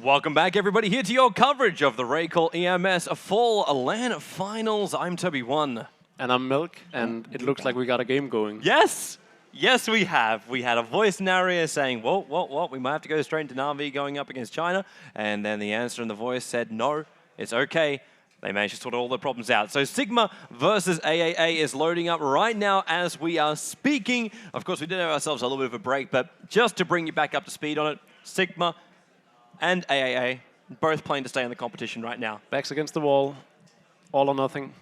Welcome back, everybody, here to your coverage of the RaidCall EMS Fall LAN Finals. I'm Toby1. And I'm Milk, and it looks like we got a game going. Yes! Yes, we have. We had a voice narrator saying, whoa, we might have to go straight into Na'Vi going up against China. And then the answer in the voice said, no, it's okay. They managed to sort all their problems out. So Sigma versus AAA is loading up right now as we are speaking. Of course, we did have ourselves a little bit of a break, but just to bring you back up to speed on it, Sigma and AAA both playing to stay in the competition right now. Backs against the wall, all or nothing.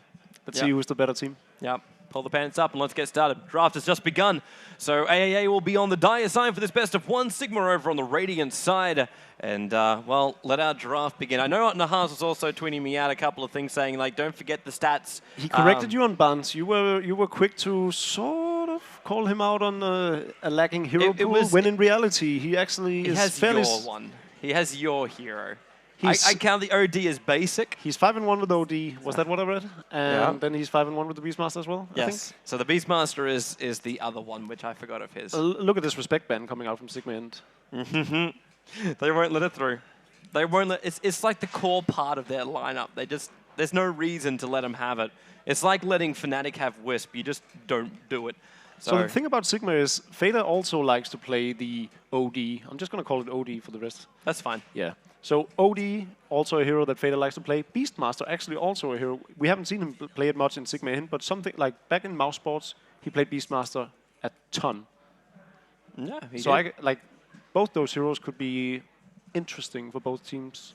Let's see who's the better team. Yep. Pull the pants up and let's get started. Draft has just begun. So AAA will be on the dire side for this best of one. Sigma over on the Radiant side. And, well, let our draft begin. I know Nahas was also tweeting me out a couple of things saying, like, don't forget the stats. He corrected you on bans. You were quick to sort of call him out on a lacking hero pool, when in reality he actually is fairly... He has your one. He has your hero. I count the OD as basic. He's 5-1 with OD. Was that what I read? And then he's 5-1 with the Beastmaster as well, yes. I think? So the Beastmaster is the other one, which I forgot of his. Look at this respect ban coming out from Sigma End. They won't let it through. They won't let. It's like the core part of their lineup. There's no reason to let them have it. It's like letting Fnatic have Wisp. You just don't do it. So the thing about Sigma is Fader also likes to play the OD. I'm just going to call it OD for the rest. That's fine. Yeah. So OD, also a hero that Fader likes to play. Beastmaster, actually also a hero. We haven't seen him play it much in Sigma Hint, but something like back in Mouse Sports, he played Beastmaster a ton. Yeah, he so did. like both those heroes could be interesting for both teams.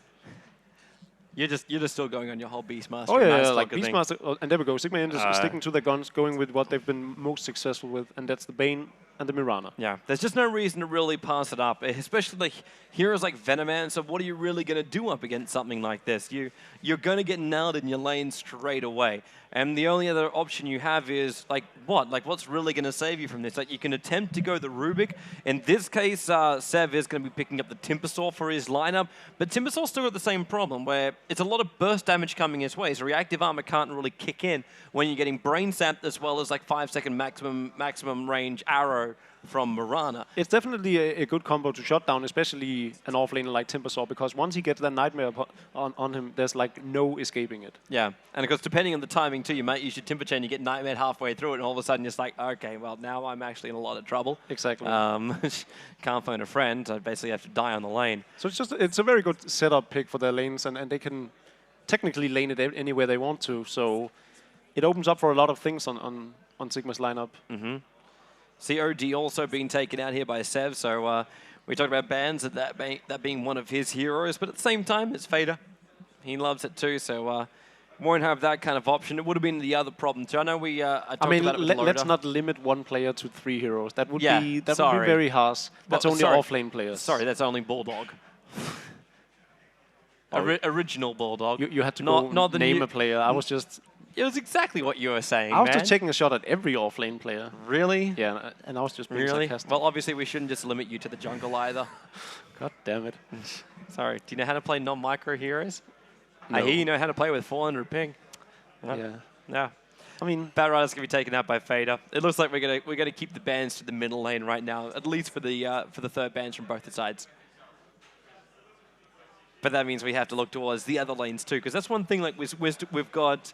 You're just still going on your whole Beastmaster. Oh yeah, like Beastmaster, and there we go. Sigma Hint is sticking to their guns, going with what they've been most successful with, and that's the Bane and the Mirana. Yeah, there's just no reason to really pass it up, especially like heroes like Venoman. So what are you really going to do up against something like this? You're going to get nailed in your lane straight away. And the only other option you have is, like, what? Like, what's really going to save you from this? Like, you can attempt to go the Rubik. In this case, Sev is going to be picking up the Timbersaw for his lineup. But Timbersaw's still got the same problem, where it's a lot of burst damage coming his way. So reactive armor can't really kick in when you're getting brain sapped, as well as, like, 5-second maximum range arrow from Mirana. It's definitely a good combo to shut down, especially an offlaner like Timbersaw, because once he gets that Nightmare on him, there's like no escaping it. Yeah, and of course, depending on the timing too, you might use your Timber Chain, you get Nightmare halfway through it, and all of a sudden it's like, okay, well, now I'm actually in a lot of trouble. Exactly. Can't find a friend, I basically have to die on the lane. So it's a very good setup pick for their lanes, and they can technically lane it anywhere they want to, so it opens up for a lot of things on Sigma's lineup. COD also being taken out here by Sev, so we talked about bans, that being one of his heroes, but at the same time, it's Fader. He loves it too, so won't have that kind of option. It would have been the other problem too. I know we talked about it with let's not limit one player to 3 heroes. That would be would be sorry. very harsh. That's only offlane players. Sorry, that's only Bulldog. Original Bulldog. You had to not the name a player. I was just... It was exactly what you were saying, I was just taking a shot at every offlane player. Really? Yeah, and I was just being sarcastic. Well, obviously we shouldn't just limit you to the jungle either. God damn it. Sorry. Do you know how to play non-micro heroes? No. I hear you know how to play with 400 ping. Yeah. I mean, Batrider's gonna be taken out by Fader. It looks like we're gonna keep the bans to the middle lane right now, at least for the third bans from both the sides. But that means we have to look towards the other lanes too, because that's one thing. Like we've got.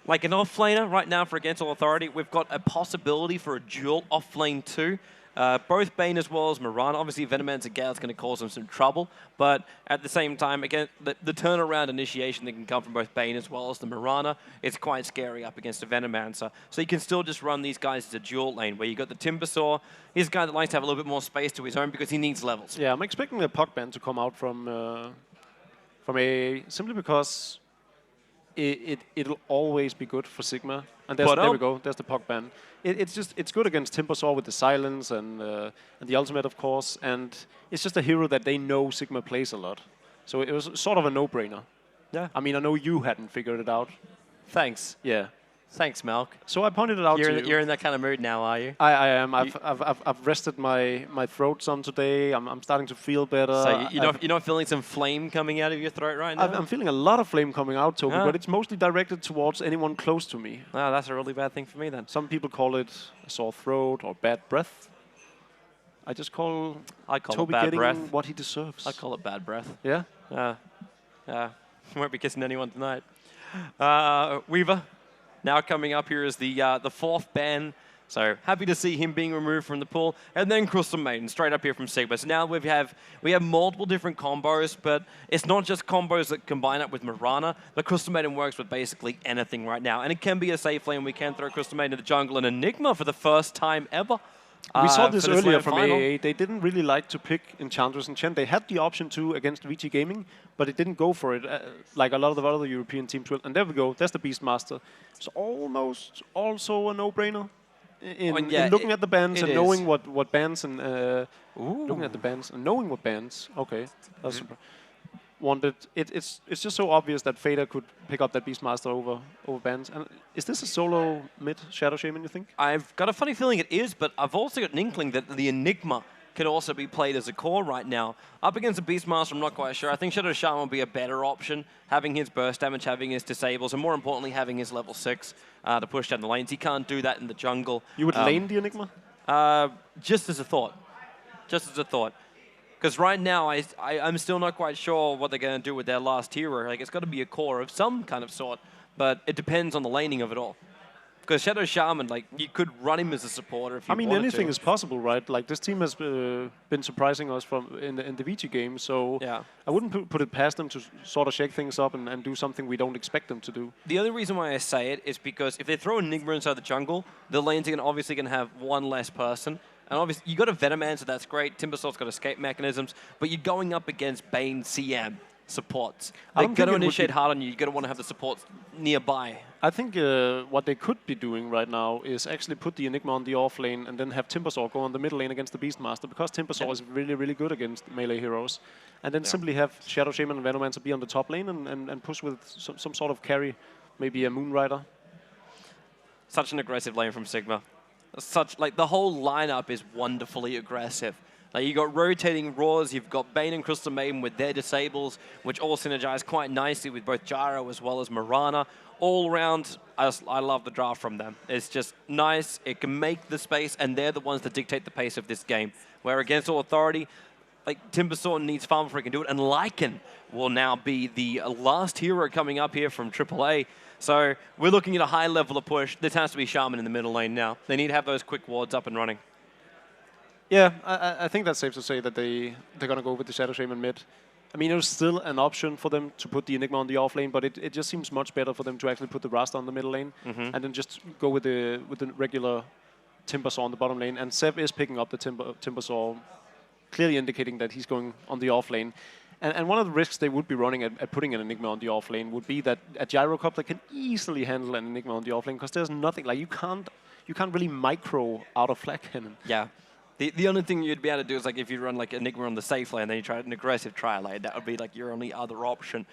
Like an offlaner right now for Against All Authority, we've got a possibility for a dual offlane too. Both Bane as well as Mirana. Obviously, Venoman's a Gale's going to cause them some trouble, but at the same time, again, the turnaround initiation that can come from both Bane as well as the Mirana is quite scary up against a Venoman. So you can still just run these guys as a dual lane, where you got the Timbersaw. He's a guy that likes to have a little bit more space to his own because he needs levels. Yeah, I'm expecting the puck ban to come out from a simply because. It'll always be good for Sigma, and there we go. There's the puck ban. It's good against Timbersaw with the silence and the ultimate, of course, and it's just a hero that they know Sigma plays a lot. So it was sort of a no-brainer. Yeah. I mean, I know you hadn't figured it out. Thanks. Yeah. Thanks, Malk. So I pointed it out to you. You're in that kind of mood now, are you? I am. I've rested my throat some today. I'm starting to feel better. So you're not feeling some flame coming out of your throat right now? I'm feeling a lot of flame coming out, Toby, but it's mostly directed towards anyone close to me. Oh, that's a really bad thing for me then. Some people call it a sore throat or bad breath. I just call I call Toby it bad getting breath. what he deserves. I call it bad breath. Yeah? Won't be kissing anyone tonight. Weaver, now coming up here is the fourth ban. So happy to see him being removed from the pool. And then Crystal Maiden, straight up here from Sigma. So now we have multiple different combos, but it's not just combos that combine up with Mirana. The Crystal Maiden works with basically anything right now. And it can be a safe lane. We can throw Crystal Maiden in the jungle and Enigma for the first time ever. We saw this earlier LAN from final. AAA. They didn't really like to pick Enchantress and Chen. They had the option to against VG Gaming, but it didn't go for it like a lot of the other European teams will. And there we go. There's the Beastmaster. It's almost also a no-brainer in looking at the bans and knowing what bans and looking at the bans and knowing what bans. Okay, that's wanted. It's just so obvious that Fader could pick up that Beastmaster over bans. And is this a solo mid Shadow Shaman, you think? I've got a funny feeling it is, but I've also got an inkling that the Enigma could also be played as a core right now. Up against the Beastmaster, I'm not quite sure. I think Shadow Shaman will be a better option, having his burst damage, having his disables, and more importantly, having his level 6 to push down the lanes. He can't do that in the jungle. You would lane the Enigma? Just as a thought. Just as a thought. Because right now, I'm still not quite sure what they're going to do with their last hero. Like, it's got to be a core of some kind of sort, but it depends on the laning of it all. Because Shadow Shaman, like, you could run him as a supporter if you wanted to. I mean, anything is possible, right? Like, this team has been surprising us from in the VG game, so I wouldn't put it past them to sort of shake things up and do something we don't expect them to do. The only reason why I say it is because if they throw Enigma inside the jungle, the lanes are obviously going to have one less person. And obviously, you got a Venoman, so that's great. Timbersault's got escape mechanisms, but you're going up against Bane CM supports. They're going to initiate hard on you. You're going to want to have the supports nearby. I think what they could be doing right now is actually put the Enigma on the off lane and then have Timbersault go on the middle lane against the Beastmaster, because Timbersault is really, really good against melee heroes. And then simply have Shadow Shaman and Venomancer be on the top lane and push with some sort of carry, maybe a Moonrider. Such an aggressive lane from Sigma. Like, the whole lineup is wonderfully aggressive. Like, you got rotating Roars, you've got Bane and Crystal Maiden with their disables, which all synergize quite nicely with both Gyro as well as Mirana. All around, I love the draft from them. It's just nice, it can make the space, and they're the ones that dictate the pace of this game. Where against all authority, like, Timbersault needs farm before he can do it, and Lycan will now be the last hero coming up here from AAA. So we're looking at a high level of push. This has to be Shaman in the middle lane now. They need to have those quick wards up and running. Yeah, I think that's safe to say that they're going to go with the Shadow Shaman mid. I mean, it was still an option for them to put the Enigma on the off lane, but it just seems much better for them to actually put the Rasta on the middle lane and then just go with the regular Timbersaw on the bottom lane. And Seb is picking up the Timbersaw, clearly indicating that he's going on the off lane. And one of the risks they would be running at putting an Enigma on the off lane would be that a Gyrocopter can easily handle an Enigma on the off lane, because there's nothing, like, you can't really micro out of flag cannon. Yeah. The only thing you'd be able to do is, like, if you run like Enigma on the safe lane, then you try an aggressive trial lane, that would be like your only other option.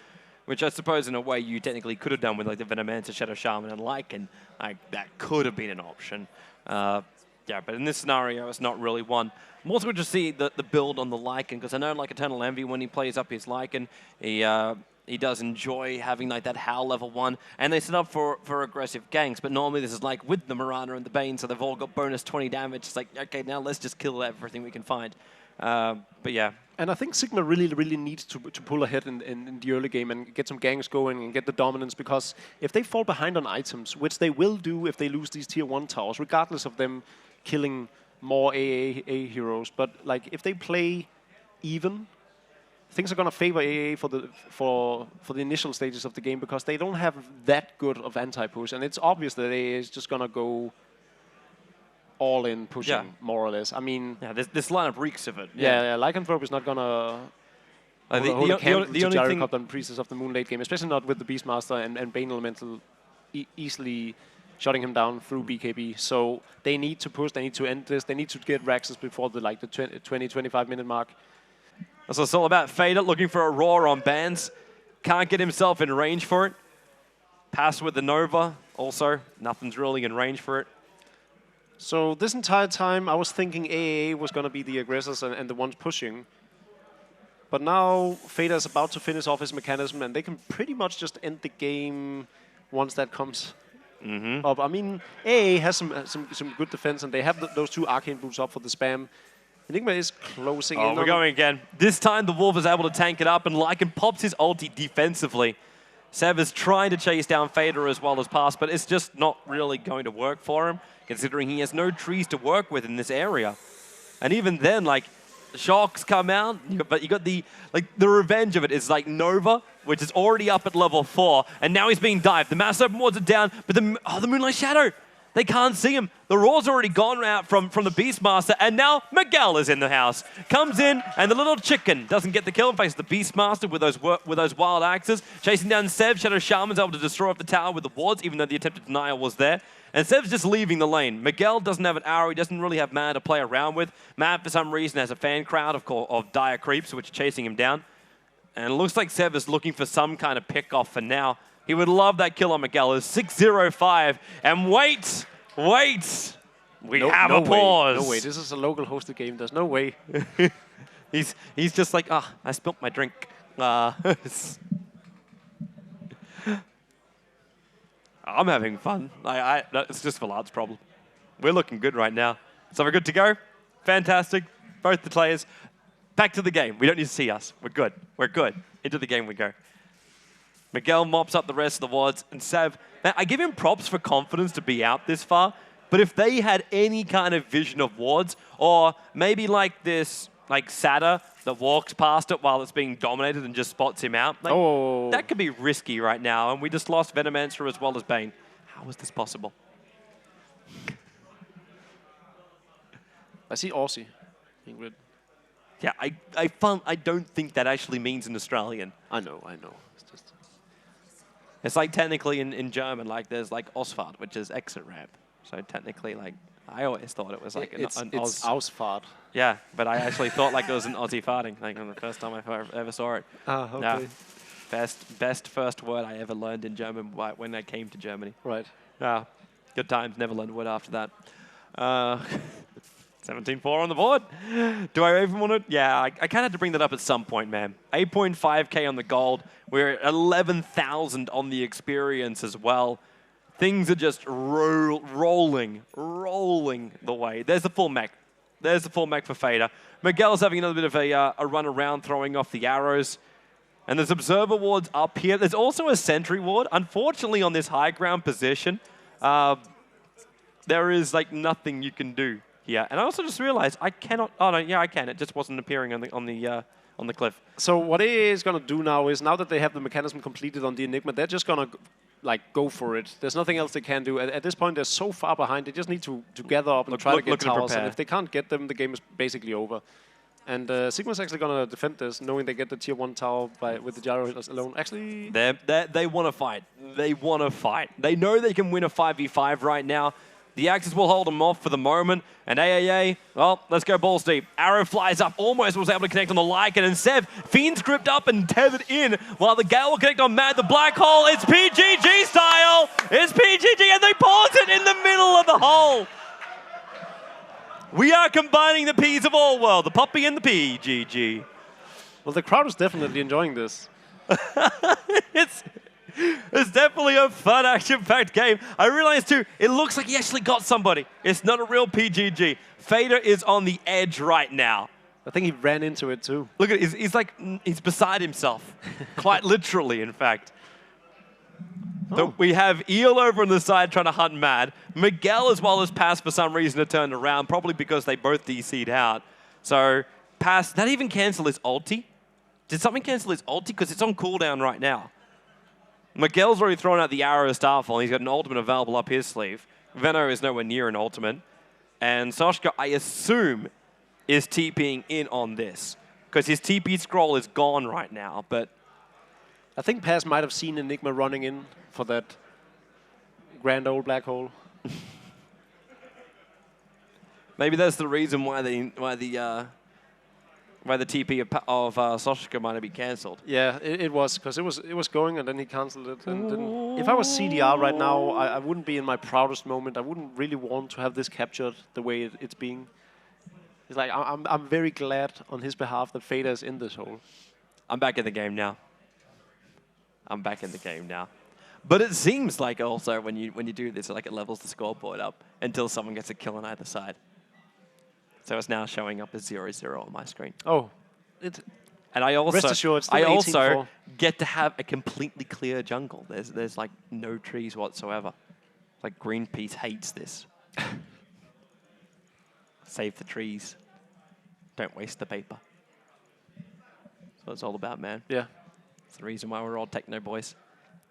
Which I suppose in a way you technically could have done with like the Venomancer, Shadow Shaman, and Lycan. Like, that could have been an option. Yeah, but in this scenario, it's not really one. I'm also going to see the build on the Lycan, because I know, like, Eternal Envy, when he plays up his Lycan, he does enjoy having like that Howl level 1, and they set up for aggressive ganks, but normally this is like with the Mirana and the Bane, so they've all got bonus 20 damage. It's like, okay, now let's just kill everything we can find. But yeah. And I think Sigma really needs to pull ahead in the early game and get some ganks going and get the dominance, because if they fall behind on items, which they will do if they lose these tier 1 towers, regardless of them killing more AAA heroes, but like, if they play even, things are going to favor AA for the initial stages of the game, because they don't have that good of anti-push, and it's obvious that AA is just going to go all in pushing, more or less. I mean, yeah, this lineup reeks of it. Yeah, Lycanthrope is not going to hold a candle to Gyrocopter and Priestess of the Moon late game, especially not with the Beastmaster and Bane Elemental easily shutting him down through BKB. So they need to push, they need to end this, they need to get Raxus before the 20-25 minute mark. That's what it's all about. Fader looking for a roar on bans. Can't get himself in range for it. Pass with the Nova. Also, nothing's really in range for it. So this entire time, I was thinking AAA was going to be the aggressors and the ones pushing. But now Fader is about to finish off his mechanism, and they can pretty much just end the game once that comes up. I mean, AA has some good defense, and they have those 2 Arcane Boots up for the spam. Enigma is closing in. Oh, we're going again. This time the Wolf is able to tank it up, and Lycan pops his ulti defensively. Sev is trying to chase down Fader as well as pass, but it's just not really going to work for him, considering he has no trees to work with in this area. And even then, like, Shocks come out, but you got the revenge of it is like Nova, which is already up at level 4, and now he's being dived. The Mass Open Wards are down, but the Moonlight Shadow, they can't see him. The Raw's already gone out from the Beastmaster, and now Miguel is in the house. Comes in, and the little chicken doesn't get the kill and faces the Beastmaster with those wild axes. Chasing down Sev, Shadow Shaman's able to destroy off the tower with the wards, even though the attempted denial was there. And Sev's just leaving the lane. Miguel doesn't have an arrow. He doesn't really have mana to play around with. Matt, for some reason, has a fan crowd of dire creeps, which are chasing him down. And it looks like Sev is looking for some kind of pick-off for now. He would love that kill on Miguel. It's 6-0-5. And wait! We have a pause. No way. This is a local hosted game. There's no way. He's just like, I spilt my drink. I'm having fun. It's just Villard's problem. We're looking good right now. So we're good to go. Fantastic. Both the players. Back to the game. We don't need to see us. We're good. We're good. Into the game we go. Miguel mops up the rest of the wards, and Sav, man, I give him props for confidence to be out this far, but if they had any kind of vision of wards, or maybe like this, like Sada that walks past it while it's being dominated and just spots him out, like, that could be risky right now, and we just lost Venomancer as well as Bane. How is this possible? I see Aussie, Ingrid. Yeah, I don't think that actually means an Australian. I know. It's just... It's like technically in German, like there's like Ausfahrt, which is exit ramp. So technically, like, I always thought it was like it's an Ausfahrt. Yeah, but I actually thought like it was an Aussie farting, like the first time I ever saw it. Okay. Yeah. Best first word I ever learned in German when I came to Germany. Right. Yeah, good times. Never learned a word after that. 17-4 on the board. Do I even want to? Yeah, I kind of had to bring that up at some point, man. 8.5k on the gold. We're at 11,000 on the experience as well. Things are just rolling the way. There's the full mech. There's the full mech for Fader. Miguel's having another bit of a run around, throwing off the arrows. And there's observer wards up here. There's also a sentry ward. Unfortunately, on this high ground position, there is like nothing you can do here. And I also just realized I cannot. Oh no, yeah, I can. It just wasn't appearing on the cliff. So what AA is going to do now is, now that they have the mechanism completed on the Enigma, they're just going to like go for it. There's nothing else they can do. At this point, they're so far behind. They just need to gather up and try to get towers. And if they can't get them, the game is basically over. And Sigma's actually going to defend this, knowing they get the tier 1 tower with the gyro alone. Actually, they want to fight. They want to fight. They know they can win a 5v5 right now. The Axis will hold them off for the moment. And AAA, well, let's go balls deep. Arrow flies up, almost was able to connect on the Lycan. And Sev, Fiend's gripped up and tethered in, while the Gale will connect on Mad. The Black Hole, it's PGG style. It's PGG, and they pause it in the middle of the hole. We are combining the P's of all world, the Poppy and the PGG. Well, the crowd is definitely enjoying this. It's definitely a fun, action-packed game. I realized, too, it looks like he actually got somebody. It's not a real PGG. Fader is on the edge right now. I think he ran into it, too. Look at it. He's like, he's beside himself. Quite literally, in fact. Oh. So we have Eel over on the side trying to hunt Mad. Miguel, as well as Pass, for some reason, are turned around, probably because they both DC'd out. So Pass, that even cancel his ulti? Did something cancel his ulti? Because it's on cooldown right now. Miguel's already thrown out the arrow of Starfall. He's got an ultimate available up his sleeve. Veno is nowhere near an ultimate. And Soshka, I assume, is TPing in on this. Because his TP scroll is gone right now. But I think Paz might have seen Enigma running in for that grand old black hole. Maybe that's the reason why the TP of Soshka might have been cancelled. Yeah, it was, because it was going and then he cancelled it. And then, if I was CDR right now, I wouldn't be in my proudest moment. I wouldn't really want to have this captured the way it's being. It's like I'm very glad on his behalf that Fader is in this hole. I'm back in the game now. But it seems like also when you do this, like it levels the scoreboard up until someone gets a kill on either side. So it's now showing up as 0-0 on my screen. Oh. And I also, Rest assured, it's still 18-4. get to have a completely clear jungle. There's like no trees whatsoever. Like Greenpeace hates this. Save the trees. Don't waste the paper. That's what it's all about, man. Yeah. That's the reason why we're all techno boys.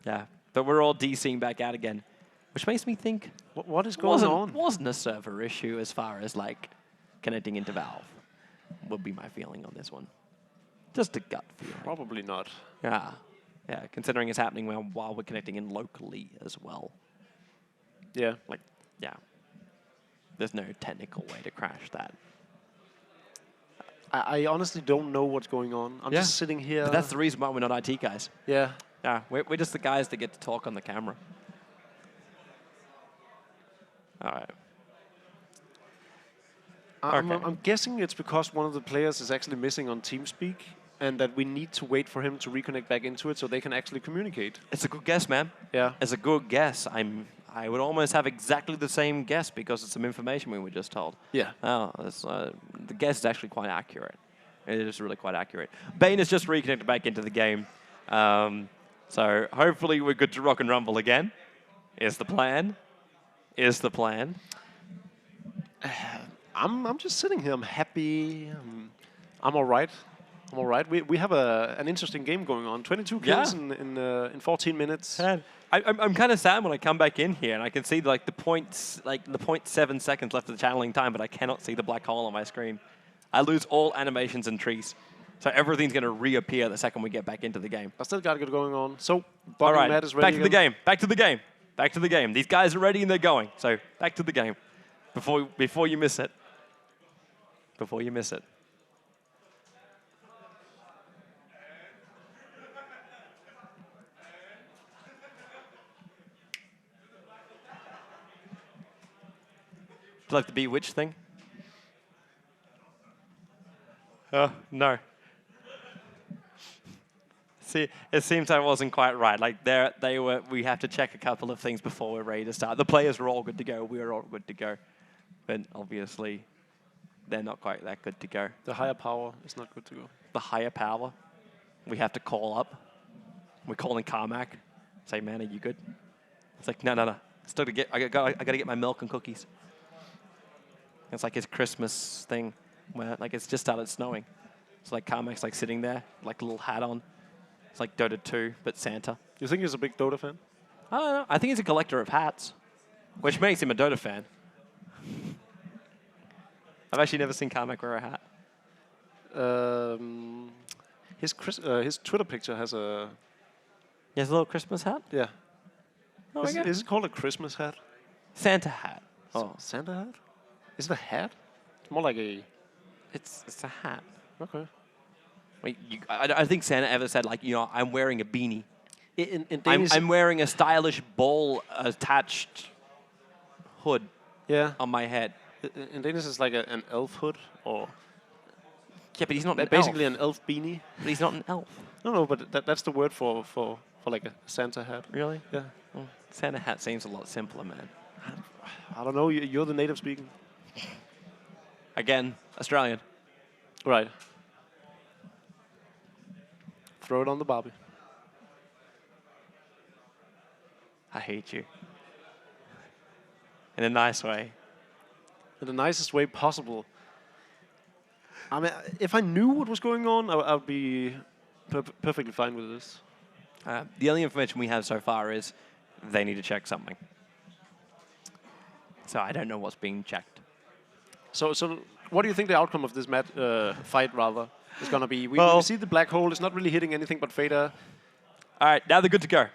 Yeah. But we're all DCing back out again. Which makes me think... What is going on? Wasn't a server issue as far as, like, connecting into Valve. Would be my feeling on this one. Just a gut feeling. Probably not. Yeah. Yeah, considering it's happening while we're connecting in locally as well. Yeah. Like, yeah. There's no technical way to crash that. I honestly don't know what's going on. I'm just sitting here. But that's the reason why we're not IT guys. Yeah. Yeah, we're just the guys that get to talk on the camera. All right. I'm guessing it's because one of the players is actually missing on TeamSpeak, and that we need to wait for him to reconnect back into it so they can actually communicate. It's a good guess, man. Yeah. It's a good guess. I would almost have exactly the same guess because it's some information we were just told. Yeah. Oh, the guess is actually quite accurate. It is really quite accurate. Bane has just reconnected back into the game. So hopefully we're good to rock and rumble again. Is the plan. Is the plan. I'm just sitting here. I'm happy. I'm all right. I'm all right. We have an interesting game going on. 22 kills in 14 minutes. I'm kind of sad when I come back in here and I can see like the 0.7 seconds left of the channeling time, but I cannot see the black hole on my screen. I lose all animations and trees. So everything's going to reappear the second we get back into the game. I still got it going on. So, all right, Matt is ready back to the game. Back to the game. Back to the game. These guys are ready and they're going. So back to the game. Before you miss it. Before you miss it. Do you like the Bewitched thing? Oh, no. See, it seems I wasn't quite right. Like we have to check a couple of things before we're ready to start. The players were all good to go. We were all good to go. But obviously, they're not quite that good to go. The higher power is not good to go. The higher power, we have to call up. We're calling Carmack. Say, man, are you good? It's like, no. Still I got to get my milk and cookies. It's like his Christmas thing, where like it's just started snowing. So like Carmack's like sitting there, like a little hat on. It's like Dota 2, but Santa. You think he's a big Dota fan? I don't know. I think he's a collector of hats, which makes him a Dota fan. I've actually never seen Carmack wear a hat. His Twitter picture has a... He has a little Christmas hat? Yeah. Oh, is it called a Christmas hat? Santa hat. Oh. Santa hat? Is it a hat? It's more like a... It's a hat. Okay. Wait, I think Santa ever said, like, you know, I'm wearing a beanie. In Danish, I'm wearing a stylish ball-attached hood on my head. In Danish, it's like an elf hood, or... Yeah, but he's not basically an elf beanie. But he's not an elf. No, but that's the word for like a Santa hat. Really? Yeah. Well, Santa hat seems a lot simpler, man. I don't know. You're the native speaking. Again, Australian. Right. Throw it on the Barbie. I hate you. In a nice way. In the nicest way possible. I mean, if I knew what was going on, I would be perfectly fine with this. The only information we have so far is they need to check something. So I don't know what's being checked. So what do you think the outcome of this fight, rather, is going to be? We see the black hole. It's not really hitting anything but Fader. All right, now they're good to go.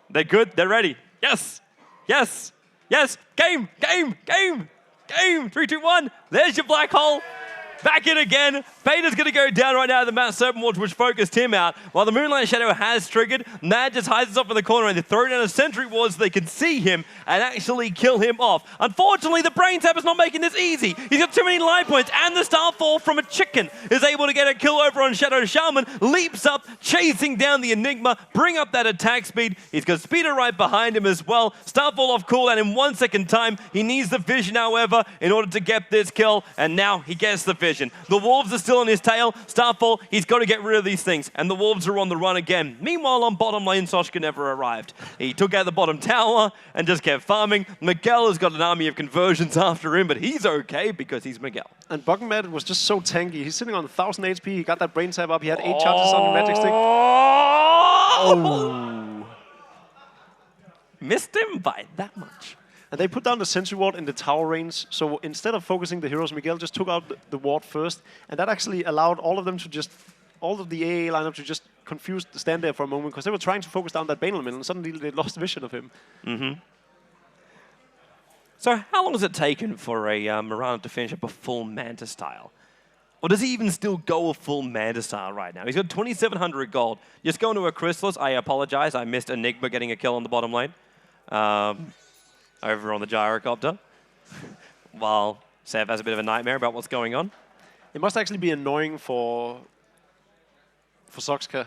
They're good. They're ready. Yes. Yes. Yes. Game. Game. Game. Game. 3, 2, 1. There's your black hole. Back in again. Vader's going to go down right now to the Matt Serpent Watch, which focused him out. While the Moonlight Shadow has triggered, Mad just hides himself in the corner and they throw down a sentry ward so they can see him and actually kill him off. Unfortunately, the Brain Tap is not making this easy. He's got too many life points, and the Starfall from a chicken is able to get a kill over on Shadow Shaman. Leaps up, chasing down the Enigma, bring up that attack speed. He's got Speeder right behind him as well. Starfall off cooldown in 1 second time. He needs the vision, however, in order to get this kill, and now he gets the vision. The Wolves are still on his tail. Starfall, he's got to get rid of these things, and the Wolves are on the run again. Meanwhile, on bottom lane, Soshka never arrived. He took out the bottom tower and just kept farming. Miguel has got an army of conversions after him, but he's okay because he's Miguel. And Buckenmad was just so tanky. He's sitting on 1,000 HP. He got that brain tap up. He had 8 charges on the magic stick. Oh! Missed him by that much. And they put down the sentry ward in the tower range. So instead of focusing the heroes, Miguel just took out the ward first. And that actually allowed all of them to just, all of the AA lineup to just confused, stand there for a moment, because they were trying to focus down that Bane element, and suddenly they lost vision of him. Mm-hmm. So how long has it taken for a Mirana to finish up a full Manta style? Or does he even still go a full Manta style right now? He's got 2,700 gold. Just going to a Chrysalis. I apologize. I missed Enigma getting a kill on the bottom lane. Over on the Gyrocopter. While Sev has a bit of a nightmare about what's going on. It must actually be annoying for Soxka.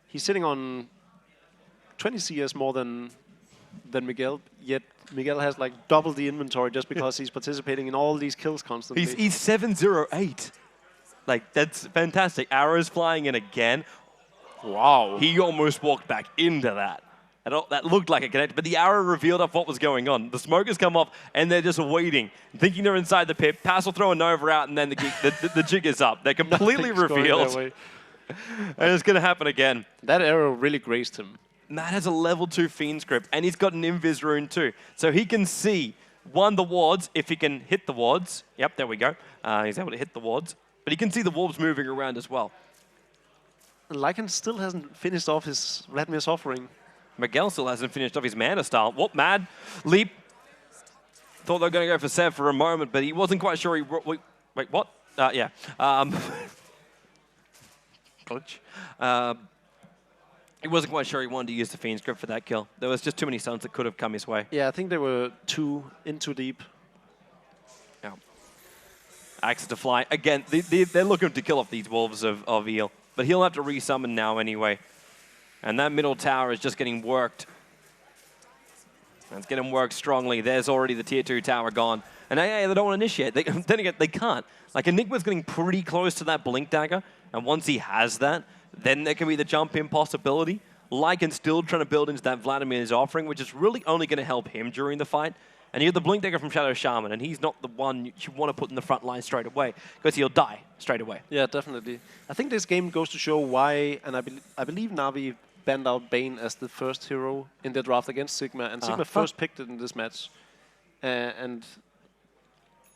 He's sitting on 20 CS more than Miguel, yet Miguel has like double the inventory just because he's participating in all these kills constantly. He's 708. Like, that's fantastic. Arrows flying in again. Wow. He almost walked back into that. That looked like a connect, but the arrow revealed up what was going on. The smokers come off, and they're just waiting, thinking they're inside the pit. Pass will throw a Nova out, and then the jig is up. They're completely revealed. And it's going to happen again. That arrow really grazed him. Matt has a level 2 Fiend script, and he's got an Invis rune too. So he can see, one, the wards, if he can hit the wards. Yep, there we go. He's able to hit the wards. But he can see the wolves moving around as well. Lycan still hasn't finished off his Vladimir's offering. Miguel still hasn't finished off his Mana style. Whoop, Mad. Leap. Thought they were going to go for Sev for a moment, but he wasn't quite sure he... Wait, what? Yeah. Glitch. He wasn't quite sure he wanted to use the Fiend script for that kill. There was just too many stuns that could have come his way. Yeah, I think they were too deep. Yeah. Access to fly. Again, they're looking to kill off these wolves of Eel, but he'll have to resummon now anyway. And that middle tower is just getting worked. It's getting worked strongly. There's already the tier 2 tower gone. And AA, they don't want to initiate. Then again, they can't. Like, Enigma's getting pretty close to that Blink Dagger. And once he has that, then there can be the jump-in possibility. Lycan's still trying to build into that Vladimir's offering, which is really only going to help him during the fight. And you have the Blink Dagger from Shadow Shaman, and he's not the one you want to put in the front line straight away, because he'll die straight away. Yeah, definitely. I think this game goes to show why, and I believe Na'Vi banned out Bane as the first hero in the draft against Sigma, and Sigma first picked it in this match.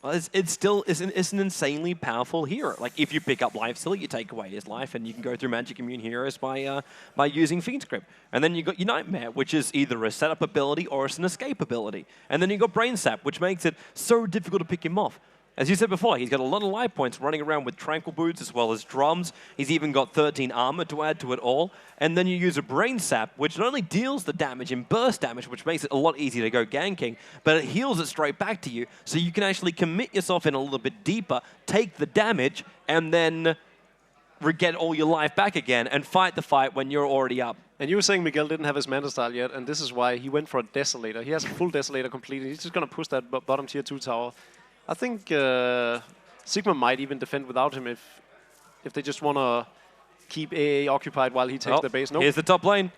Well, it's an insanely powerful hero. Like, if you pick up Lifesteal, you take away his life, and you can go through Magic Immune heroes by using Fiend Script. And then you got your Nightmare, which is either a setup ability or it's an escape ability. And then you got Brain Sap, which makes it so difficult to pick him off. As you said before, he's got a lot of life points running around with Tranquil Boots as well as drums. He's even got 13 armor to add to it all. And then you use a Brain Sap, which not only deals the damage in burst damage, which makes it a lot easier to go ganking, but it heals it straight back to you, so you can actually commit yourself in a little bit deeper, take the damage, and then get all your life back again and fight the fight when you're already up. And you were saying Miguel didn't have his Manta style yet, and this is why he went for a Desolator. He has a full Desolator completed. He's just going to push that bottom tier 2 tower. I think Sigma might even defend without him if they just want to keep AA occupied while he takes the base. Nope. Here's the top lane.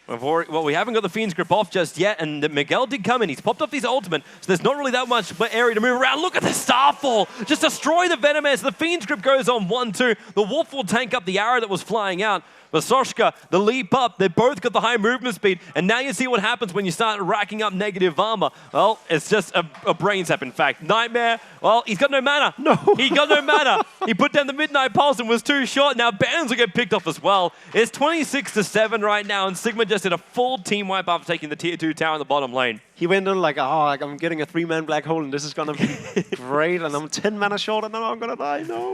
Well, we haven't got the Fiend's Grip off just yet, and Miguel did come in. He's popped off his ultimate, so there's not really that much area to move around. Look at the Starfall! Just destroy the Venomous. The Fiend's Grip goes on 1-2. The Wolf will tank up the arrow that was flying out. But Soshka, the leap up, they both got the high movement speed, and now you see what happens when you start racking up negative armor. Well, it's just a brain sap, in fact. Nightmare, well, he's got no mana. No. He got no mana. He put down the Midnight Pulse and was too short. Now Bands will get picked off as well. It's 26-7 right now, and Sigma just just did a full team wipe after taking the tier 2 tower in the bottom lane. He went in like, oh, like I'm getting a 3-man black hole, and this is gonna be great, and I'm 10 mana short, and now I'm gonna die. No.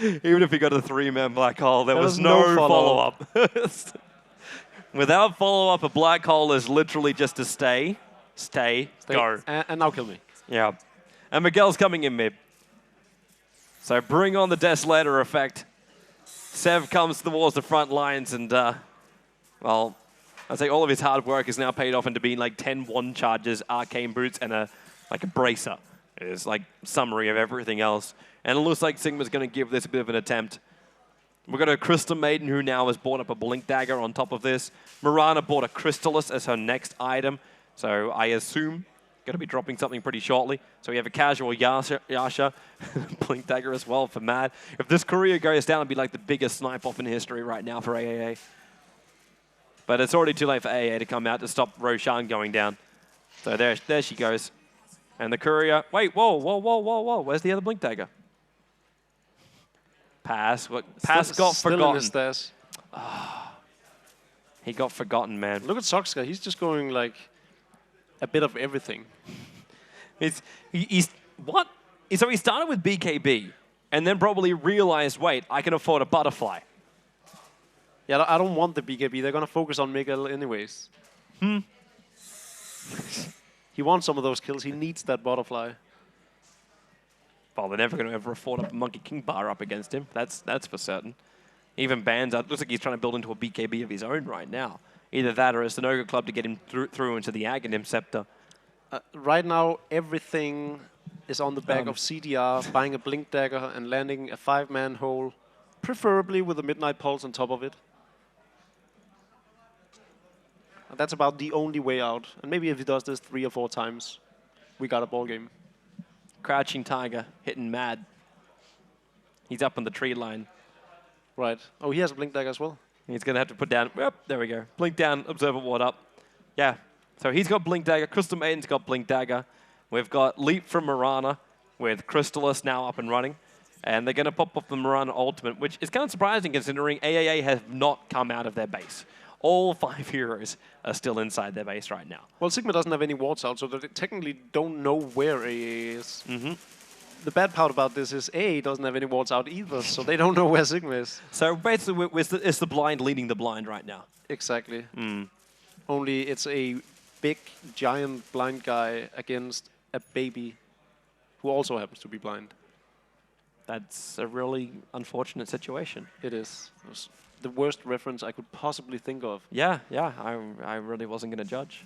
Even if he got a 3-man black hole, there was no follow-up. Without follow-up, a black hole is literally just to stay, go. And now kill me. Yeah. And Miguel's coming in mid. So bring on the Desolator effect. Sev comes towards the front lines, and, well, I'd say all of his hard work is now paid off into being like 10 1 charges, arcane boots, and a bracer. It's like summary of everything else. And it looks like Sigma's going to give this a bit of an attempt. We've got a Crystal Maiden who now has bought up a Blink Dagger on top of this. Mirana bought a Crystallis as her next item. So I assume going to be dropping something pretty shortly. So we have a casual Yasha, Blink Dagger as well for Mad. If this career goes down, it'd be like the biggest snipe off in history right now for AAA. But it's already too late for AAA to come out to stop Roshan going down. So there she goes. And the courier, wait, whoa. Where's the other Blink Dagger? Pass. Pass got forgotten. Still in his stash. He got forgotten, man. Look at Soxka. He's just going like a bit of everything. He's what? So he started with BKB and then probably realized, wait, I can afford a butterfly. Yeah, I don't want the BKB. They're going to focus on Miguel anyways. He wants some of those kills. He needs that butterfly. Well, they're never going to ever afford a Monkey King bar up against him. That's for certain. Even Bands, it looks like he's trying to build into a BKB of his own right now. Either that or a Sanogo Club to get him through into the Aghanim Scepter. Right now, everything is on the back of CDR, buying a Blink Dagger and landing a 5-man hole, preferably with a Midnight Pulse on top of it. And that's about the only way out. And maybe if he does this 3 or 4 times, we got a ball game. Crouching Tiger, hitting Mad. He's up on the tree line. Right. Oh, he has a Blink Dagger as well. He's going to have to put down, yep, there we go. Blink down, Observer Ward up. Yeah, so he's got Blink Dagger. Crystal Maiden's got Blink Dagger. We've got Leap from Mirana with Crystallis now up and running. And they're going to pop off the Mirana Ultimate, which is kind of surprising considering AAA has not come out of their base. All 5 heroes are still inside their base right now. Well, Sigma doesn't have any wards out, so they technically don't know where AAA is. The bad part about this is AA doesn't have any wards out either, so they don't know where Sigma is. So basically, it's the blind leading the blind right now. Exactly. Only it's a big, giant blind guy against a baby who also happens to be blind. That's a really unfortunate situation. It is. It was the worst reference I could possibly think of. Yeah, I really wasn't going to judge.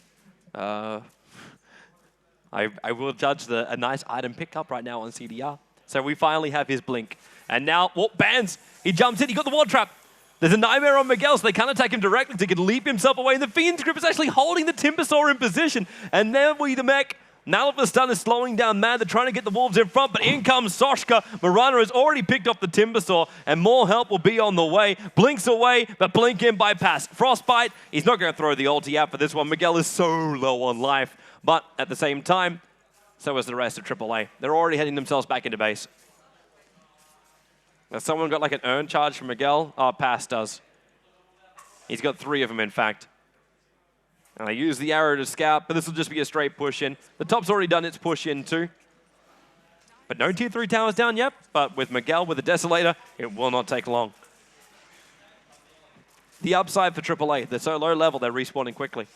I will judge a nice item pickup right now on CDR. So we finally have his Blink. And now, Bands, he jumps in, he got the ward trap. There's a Nightmare on Miguel, so they can't attack him directly. He can leap himself away. And the Fiend's Grip is actually holding the Timbersaw in position. And then we the mech. Nalaba's stun is slowing down Mad. They're trying to get the Wolves in front, but in comes Soshka. Mirana has already picked up the Timbersaw, and more help will be on the way. Blinks away, but Blink in bypass. Frostbite, he's not going to throw the ulti out for this one. Miguel is so low on life, but at the same time, so is the rest of AAA. They're already heading themselves back into base. Has someone got like an earn charge from Miguel? Oh, Pass does. He's got 3 of them, in fact. And I use the arrow to scout, but this will just be a straight push in. The top's already done its push in too. But no tier 3 towers down yet. But with Miguel, with the Desolator, it will not take long. The upside for AAA, they're so low level, they're respawning quickly.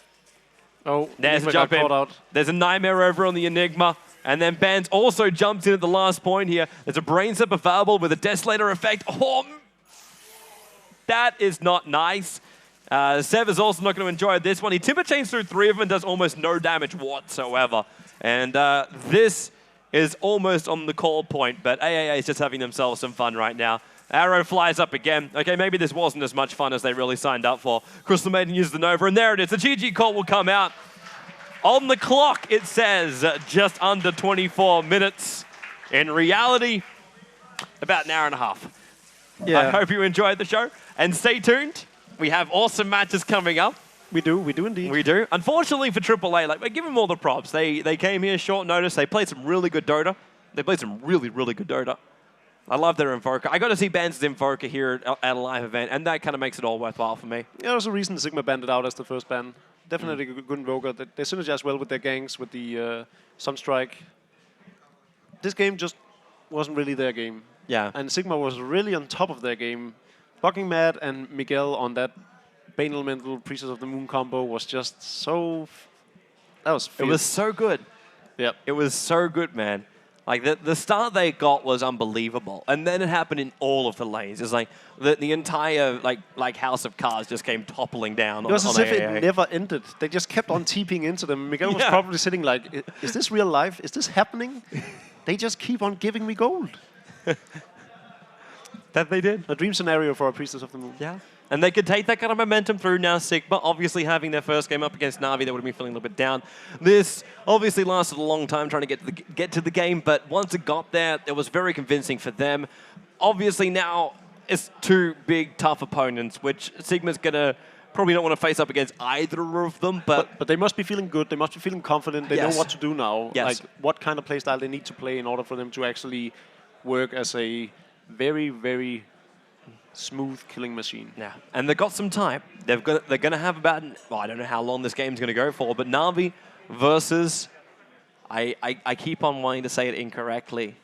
Oh, there's a jump in. There's a Nightmare over on the Enigma. And then Bands also jumps in at the last point here. There's a Brain Zip available with a Desolator effect. Oh, that is not nice. Sev is also not going to enjoy this one. He Timber Chains through 3 of them and does almost no damage whatsoever. And this is almost on the call point, but AAA is just having themselves some fun right now. Arrow flies up again. Okay, maybe this wasn't as much fun as they really signed up for. Crystal Maiden uses the Nova, and there it is. The GG call will come out. On the clock, it says just under 24 minutes. In reality, about an hour and a half. Yeah. I hope you enjoyed the show. And stay tuned. We have awesome matches coming up. We do indeed. We do. Unfortunately for AAA, like, we give them all the props. They came here short notice. They played some really good Dota. They played some really, really good Dota. I love their Invoker. I got to see Bands' Invoker here at a live event, and that kind of makes it all worthwhile for me. Yeah, there's a reason Sigma banned it out as the first ban. Definitely a good Invoker. They synergize well with their gangs, with the Sunstrike. This game just wasn't really their game. Yeah. And Sigma was really on top of their game. Bucking Mad and Miguel on that Bane Elemental Priestess of the Moon combo was just so... That was fierce. It was so good. Yep. It was so good, man. Like, the start they got was unbelievable. And then it happened in all of the lanes. It's like the entire like house of cards just came toppling down. It was on as if AAA. it never ended. They just kept on TPing into them. Miguel was probably sitting like, is this real life? Is this happening? They just keep on giving me gold. That they did. A dream scenario for a Priestess of the Moon. Yeah. And they could take that kind of momentum through now. Sigma, obviously having their first game up against Na'Vi, they would have been feeling a little bit down. This obviously lasted a long time trying to get to the game, but once it got there, it was very convincing for them. Obviously now it's two big, tough opponents, which Sigma's going to probably not want to face up against either of them. But they must be feeling good. They must be feeling confident. They know what to do now. Yes. Like what kind of play style they need to play in order for them to actually work as a very, very smooth killing machine. Yeah, and they've got some time. They're going to have about, well, I don't know how long this game's going to go for, but Na'Vi versus, I keep on wanting to say it incorrectly.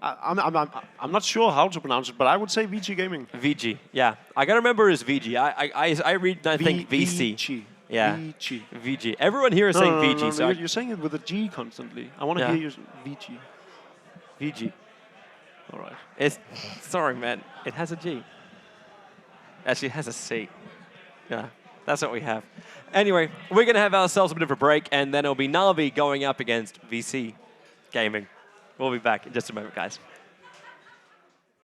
I'm not sure how to pronounce it, but I would say VG Gaming. VG, yeah. I got to remember it's VG. I read, I think, VC. VG. Yeah. VG. VG. Everyone here is saying VG. No, so you're saying it with a G constantly. I want to hear you VG. VG. All right. Sorry, man. It has a G. Actually, it has a C. Yeah, that's what we have. Anyway, we're going to have ourselves a bit of a break, and then it'll be Na'Vi going up against VC Gaming. We'll be back in just a moment, guys.